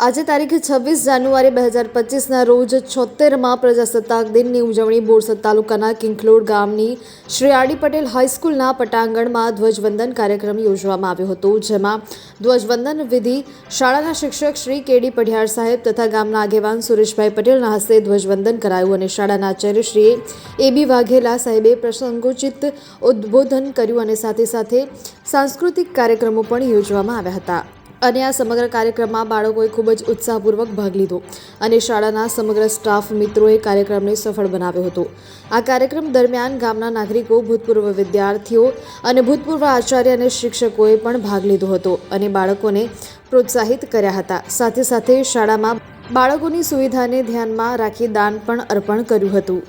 આજે તારીખ 26 જાન્યુઆરી 2025ના રોજ 76માં પ્રજાસત્તાક દિનની ઉજવણી બોરસદ તાલુકાના કિંખલોડ ગામની શ્રી આર.ડી. પટેલ હાઈસ્કૂલના પટાંગણમાં ધ્વજવંદન કાર્યક્રમ યોજવામાં આવ્યો હતો, જેમાં ધ્વજવંદન વિધિ શાળાના શિક્ષક શ્રી કે.ડી. પઢિયાર સાહેબ તથા ગામના આગેવાન સુરેશભાઈ પટેલના હસ્તે ધ્વજવંદન કરાયું અને શાળાના આચાર્યશ્રીએ એ.બી. વાઘેલા સાહેબે પ્રસંગોચિત ઉદ્બોધન કર્યું અને સાથે સાથે સાંસ્કૃતિક કાર્યક્રમો પણ યોજવામાં આવ્યા હતા અને આ સમગ્ર કાર્યક્રમમાં બાળકોએ ખૂબ જ ઉત્સાહપૂર્વક ભાગ લીધો અને શાળાના સમગ્ર સ્ટાફ મિત્રોએ કાર્યક્રમને સફળ બનાવ્યો હતો। આ કાર્યક્રમ દરમિયાન ગામના નાગરિકો, ભૂતપૂર્વ વિદ્યાર્થીઓ અને ભૂતપૂર્વ આચાર્ય અને શિક્ષકોએ પણ ભાગ લીધો હતો અને બાળકોને પ્રોત્સાહિત કર્યા હતા। સાથે સાથે શાળામાં બાળકોની સુવિધાને ધ્યાનમાં રાખી દાન પણ અર્પણ કર્યું હતું।